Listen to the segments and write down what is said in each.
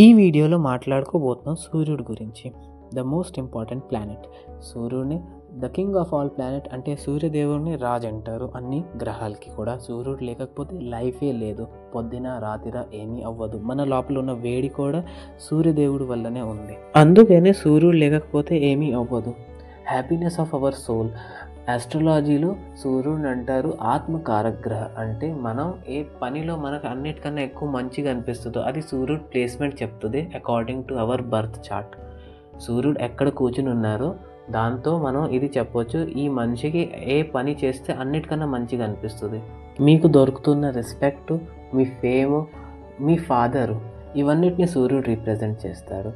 ఈ వీడియోలో మాట్లాడుకోబోతున్నాం సూర్యుడి గురించి. ద మోస్ట్ ఇంపార్టెంట్ ప్లానెట్ సూర్యుడిని the king of all planet అంటే సూర్యదేవుడిని రాజు అంటారు అన్ని గ్రహాలకి కూడా. సూర్యుడు లేకపోతే లైఫే లేదు. పొద్దున రాత్రి ఏమీ అవ్వదు. మన లోపల ఉన్న వేడి కూడా సూర్యదేవుడి వల్లనే ఉంది. అందుకనే సూర్యుడు లేకపోతే ఏమీ అవ్వదు. Happiness of our soul. ఆస్ట్రాలజీలో సూర్యుడిని అంటారు ఆత్మకారక గ్రహ. అంటే మనం ఏ పనిలో మనకు అన్నిటికన్నా ఎక్కువ మంచిగా అనిపిస్తుందో అది సూర్యుడు ప్లేస్మెంట్ చెప్తుంది according to our birth chart. సూర్యుడు ఎక్కడ కూర్చుని ఉన్నారో దాంతో మనం ఇది చెప్పొచ్చు, ఈ మనిషికి ఏ పని చేస్తే అన్నిటికన్నా మంచిగా అనిపిస్తుంది. మీకు దొరుకుతున్న రెస్పెక్ట్, మీ ఫేమ్, మీ ఫాదరు, ఇవన్నిటిని సూర్యుడు రిప్రజెంట్ చేస్తాడు.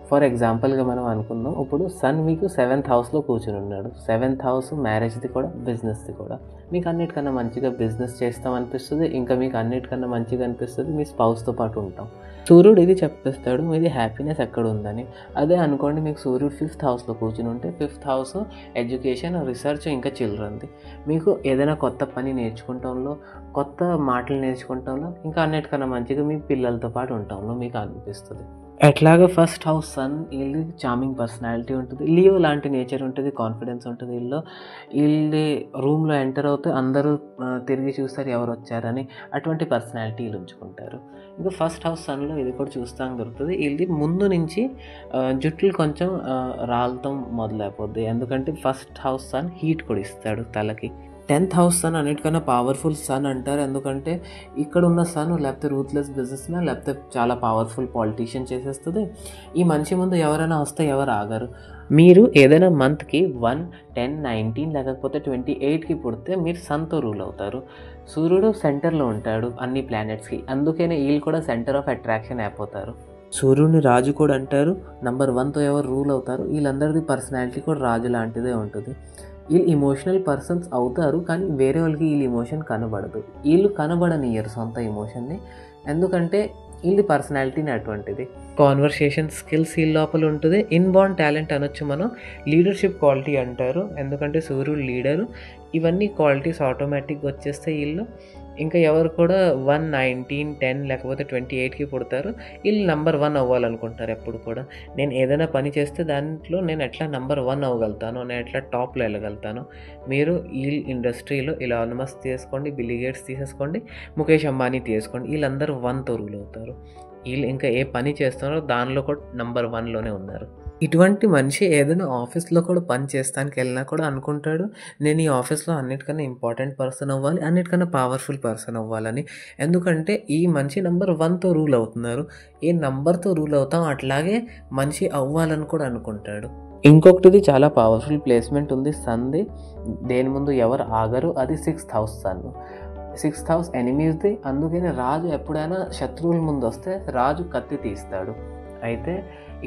ఫర్ ఎగ్జాంపుల్గా మనం అనుకుందాం, ఇప్పుడు సన్ మీకు 7th హౌస్లో కూర్చుని ఉన్నాడు. 7th హౌస్ మ్యారేజ్ది కూడా బిజినెస్ది కూడా. మీకు అన్నిటికన్నా మంచిగా బిజినెస్ చేస్తాం అనిపిస్తుంది. ఇంకా మీకు అన్నిటికన్నా మంచిగా అనిపిస్తుంది మీ స్పౌస్తో పాటు ఉంటాం. సూర్యుడు ఇది చెప్పేస్తాడు మీది హ్యాపీనెస్ ఎక్కడ ఉందని. అదే అనుకోండి మీకు సూర్యుడు 5th హౌస్లో కూర్చుని ఉంటే 5th హౌస్ ఎడ్యుకేషన్, రీసెర్చ్, ఇంకా చిల్డ్రన్ది. మీకు ఏదైనా కొత్త పని నేర్చుకుంటాంలో, కొత్త మాటలు నేర్చుకుంటాంలో, ఇంకా అన్నిటికన్నా మంచిగా మీ పిల్లలతో పాటు ఉంటాంలో మీకు అనిపిస్తుంది. ఎట్లాగా ఫస్ట్ హౌస్ సన్, వీళ్ళది చార్మింగ్ పర్సనాలిటీ ఉంటుంది, లియో లాంటి నేచర్ ఉంటుంది, కాన్ఫిడెన్స్ ఉంటుంది వీళ్ళు. వీళ్ళది రూమ్లో ఎంటర్ అవుతే అందరూ తిరిగి చూస్తారు ఎవరు వచ్చారని, అటువంటి పర్సనాలిటీ వీళ్ళు ఉంచుకుంటారు. ఇంకా ఫస్ట్ హౌస్ సన్లో ఇది కూడా చూస్తాం దొరుకుతుంది. వీళ్ళది ముందు నుంచి జుట్లు కొంచెం రాలతం మొదలైపోద్ది. ఎందుకంటే ఫస్ట్ హౌస్ సన్ హీట్ కూడా ఇస్తాడు తలకి. 10th హౌస్ సన్ అన్నిటికన్నా పవర్ఫుల్ సన్ అంటారు. ఎందుకంటే ఇక్కడ ఉన్న సన్ లేకపోతే రూత్లెస్ బిజినెస్ మ్యాన్, లేకపోతే చాలా పవర్ఫుల్ పాలిటీషియన్ చేసేస్తుంది. ఈ మనిషి ముందు ఎవరైనా వస్తే ఎవరు ఆగరు. మీరు ఏదైనా మంత్కి 1, 10, 19 లేకపోతే 28కి పుడితే మీరు సన్తో రూల్ అవుతారు. సూర్యుడు సెంటర్లో ఉంటాడు అన్ని ప్లానెట్స్కి. అందుకనే వీళ్ళు కూడా సెంటర్ ఆఫ్ అట్రాక్షన్ అయిపోతారు. సూర్యుడిని రాజు కూడా అంటారు. నెంబర్ 1తో ఎవరు రూల్ అవుతారు, వీళ్ళందరిది పర్సనాలిటీ కూడా రాజు లాంటిదే ఉంటుంది. వీళ్ళు ఇమోషనల్ పర్సన్స్ అవుతారు, కానీ వేరే వాళ్ళకి వీళ్ళ ఇమోషన్ కనబడదు. వీళ్ళు కనబడనియరు సొంత ఇమోషన్ని. ఎందుకంటే వీళ్ళ పర్సనాలిటీని అటువంటిది. కాన్వర్సేషన్ స్కిల్స్ వీళ్ళ లోపల ఉంటుంది. ఇన్బార్న్ టాలెంట్ అనొచ్చు మనం. లీడర్షిప్ క్వాలిటీ అంటారు, ఎందుకంటే సూర్యుడు లీడరు. ఇవన్నీ క్వాలిటీస్ ఆటోమేటిక్గా వచ్చేస్తాయి వీళ్ళు. ఇంకా ఎవరు కూడా 1, 19, 10 లేకపోతే 28కి పుడతారు. వీళ్ళు నెంబర్ 1 అవ్వాలనుకుంటారు ఎప్పుడు కూడా. నేను ఏదైనా పని చేస్తే దాంట్లో నేను ఎట్లా నెంబర్ 1 అవ్వగలుగుతాను, నేను ఎట్లా టాప్లో వెళ్ళగలుగుతాను. మీరు ఈ ఇండస్ట్రీలో ఎలాన్ మస్క్ తీసుకోండి, బిల్ గేట్స్ తీసేసుకోండి, ముఖేష్ అంబానీ తీసుకోండి, వీళ్ళందరూ 1తో రూల్ అవుతారు. వీళ్ళు ఇంకా ఏ పని చేస్తున్నారో దానిలో కూడా నెంబర్ 1లోనే ఉన్నారు. ఇటువంటి మనిషి ఏదైనా ఆఫీస్లో కూడా పని చేస్తానికి వెళ్ళినా కూడా అనుకుంటాడు, నేను ఈ ఆఫీస్లో అన్నిటికన్నా ఇంపార్టెంట్ పర్సన్ అవ్వాలి, అన్నిటికన్నా పవర్ఫుల్ పర్సన్ అవ్వాలని. ఎందుకంటే ఈ మనిషి నెంబర్ 1తో రూల్ అవుతున్నారు. ఏ నెంబర్తో రూల్ అవుతాం అట్లాగే మనిషి అవ్వాలని కూడా అనుకుంటాడు. ఇంకొకటిది చాలా పవర్ఫుల్ ప్లేస్మెంట్ ఉంది సన్ది. దేని ముందు ఎవరు ఆగరు, అది 6th house sun. 6th house ఎనిమీస్ది. అందుకని రాజు ఎప్పుడైనా శత్రువుల ముందు వస్తే రాజు కత్తి తీస్తాడు. అయితే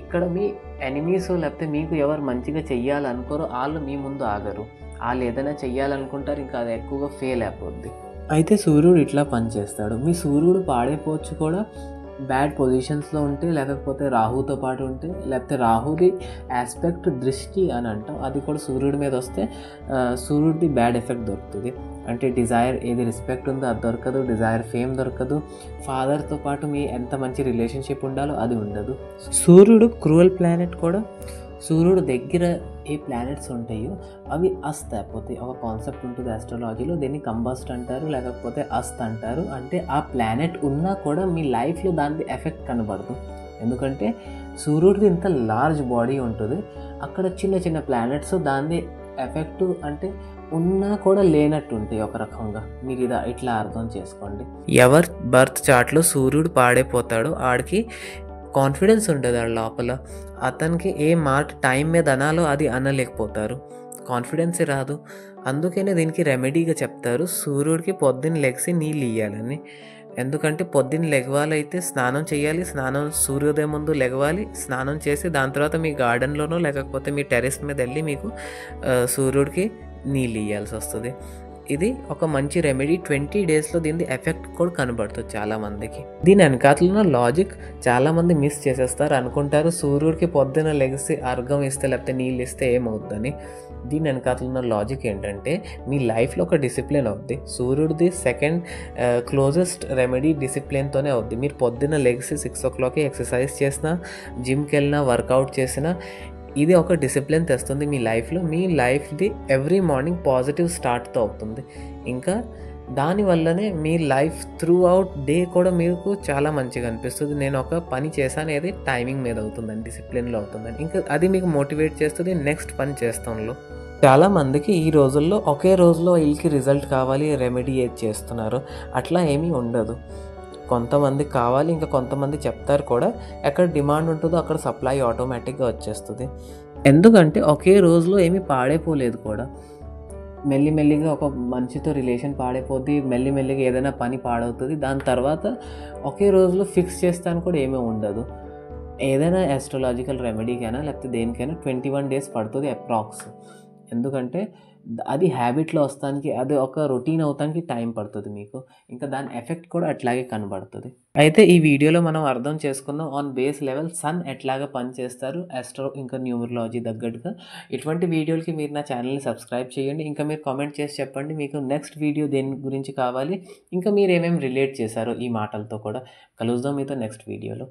ఇక్కడ మీ ఎనిమీస్ లేకపోతే మీకు ఎవరు మంచిగా చెయ్యాలనుకోరో వాళ్ళు మీ ముందు ఆగరు. వాళ్ళు ఏదైనా చెయ్యాలనుకుంటారు, ఇంకా అది ఎక్కువగా ఫెయిల్ అయిపోద్ది. అయితే సూర్యుడు ఇట్లా పనిచేస్తాడు. మీ సూర్యుడు పాడైపోవచ్చు కూడా బ్యాడ్ పొజిషన్స్లో ఉంటే, లేకపోతే రాహుతో పాటు ఉంటే, లేకపోతే రాహుది ఆస్పెక్ట్ దృష్టి అని అంటాం, అది కూడా సూర్యుడి మీద వస్తే సూర్యుడిది బ్యాడ్ ఎఫెక్ట్ దొరుకుతుంది. అంటే డిజైర్ ఏది రెస్పెక్ట్ ఉందో అది దొరకదు, డిజైర్ ఫేమ్ దొరకదు, ఫాదర్తో పాటు మీ ఎంత మంచి రిలేషన్షిప్ ఉండాలో అది ఉండదు. సూర్యుడు క్రూయల్ ప్లానెట్ కూడా. సూర్యుడు దగ్గర ఏ ప్లానెట్స్ ఉంటాయో అవి అస్త్ అయిపోతాయి. ఒక కాన్సెప్ట్ ఉంటుంది ఆస్ట్రాలజీలో, దీన్ని కంబస్ట్ అంటారు, లేకపోతే అస్త్ అంటారు. అంటే ఆ ప్లానెట్ ఉన్నా కూడా మీ లైఫ్లో దాని ఎఫెక్ట్ కనబడదు. ఎందుకంటే సూర్యుడిది ఇంత లార్జ్ బాడీ ఉంటుంది, అక్కడ చిన్న చిన్న ప్లానెట్స్ దాని ఎఫెక్ట్ అంటే ఉన్నా కూడా లేనట్టు ఉంటాయి ఒక రకంగా. మీరు ఇది ఇట్లా అర్థం చేసుకోండి. ఎవరి బర్త్ చార్ట్లో సూర్యుడు పాడైపోతాడో ఆడికి కాన్ఫిడెన్స్ ఉంటుంది ఆ లోపల. అతనికి ఏ మాట టైం మీద అనాలో అది అనలేకపోతారు, కాన్ఫిడెన్సే రాదు. అందుకనే దీనికి రెమెడీగా చెప్తారు సూర్యుడికి పొద్దున్న లెగిసి నీళ్ళు ఇయ్యాలని. ఎందుకంటే పొద్దున్న లెగవాలైతే స్నానం చేయాలి, సూర్యోదయం ముందు లెగవాలి, స్నానం చేసి దాని తర్వాత మీ గార్డెన్లోనో లేకపోతే మీ టెర్రస్ మీద వెళ్ళి మీకు సూర్యుడికి నీళ్ళు ఇవ్వాల్సి వస్తుంది. ఇది ఒక మంచి రెమెడీ. 20 డేస్లో దీని ఎఫెక్ట్ కూడా కనబడుతుంది చాలామందికి. దీని వెనకాతల ఉన్న లాజిక్ చాలామంది మిస్ చేసేస్తారు, అనుకుంటారు సూర్యుడికి పొద్దున లెగిసి అర్ఘం ఇస్తే లేకపోతే నీళ్ళు ఇస్తే ఏమవుద్దని. దీని వెనకాతల ఉన్న లాజిక్ ఏంటంటే మీ లైఫ్లో ఒక డిసిప్లిన్ అవుద్ది. సూర్యుడిది సెకండ్ క్లోజెస్ట్ రెమెడీ డిసిప్లిన్తోనే అవుద్ది. మీరు పొద్దున్న లెగిసి 6 o'clock ఎక్సర్సైజ్ చేసినా, జిమ్కి వెళ్ళినా, వర్కౌట్ చేసినా ఇది ఒక డిసిప్లిన్ తెస్తుంది మీ లైఫ్లో. మీ లైఫ్ది ఎవ్రీ మార్నింగ్ పాజిటివ్ స్టార్ట్తో అవుతుంది. ఇంకా దానివల్లనే మీ లైఫ్ త్రూ అవుట్ డే కూడా మీకు చాలా మంచిగా అనిపిస్తుంది. నేను ఒక పని చేశాను, ఏది టైమింగ్ మీద అవుతుందని, డిసిప్లిన్లో అవుతుందని, ఇంకా అది మీకు మోటివేట్ చేస్తుంది నెక్స్ట్ పని చేస్తాంలో. చాలామందికి ఈ రోజుల్లో ఒకే రోజులో వీళ్ళకి రిజల్ట్ కావాలి, రెమెడీ ఏది చేస్తున్నారు, అట్లా ఏమీ ఉండదు. కొంతమందికి కావాలి, ఇంకా కొంతమంది చెప్తారు కూడా. ఎక్కడ డిమాండ్ ఉంటుందో అక్కడ సప్లై ఆటోమేటిక్గా వచ్చేస్తుంది. ఎందుకంటే ఒకే రోజులో ఏమీ పాడైపోలేదు కూడా. మెల్లిమెల్లిగా ఒక మనిషితో రిలేషన్ పాడైపోద్ది, మెల్లిమెల్లిగా ఏదైనా పని పాడవుతుంది. దాని తర్వాత ఒకే రోజులో ఫిక్స్ చేస్తాను కూడా ఏమీ ఉండదు. ఏదైనా ఆస్ట్రాలజికల్ రెమెడీకైనా లేకపోతే దేనికైనా 21 days పడుతుంది అప్రాక్స్. ఎందుకంటే అది హ్యాబిట్లో వస్తానికి, అది ఒక రొటీన్ అవుతానికి టైం పడుతుంది మీకు. ఇంకా దాని ఎఫెక్ట్ కూడా అట్లాగే కనబడుతుంది. అయితే ఈ వీడియోలో మనం అర్థం చేసుకుందాం ఆన్ బేస్ లెవెల్ సన్ ఎట్లాగా పనిచేస్తారు ఆస్ట్రో ఇంకా న్యూమరాలజీ తగ్గట్టుగా. ఇటువంటి వీడియోలకి మీరు నా ఛానల్ని సబ్స్క్రైబ్ చేయండి. ఇంకా మీరు కామెంట్ చేసి చెప్పండి మీకు నెక్స్ట్ వీడియో దేని గురించి కావాలి, ఇంకా మీరు ఏమేమి రిలేట్ చేశారో ఈ మాటలతో కూడా. కలుద్దాం మీతో నెక్స్ట్ వీడియోలో.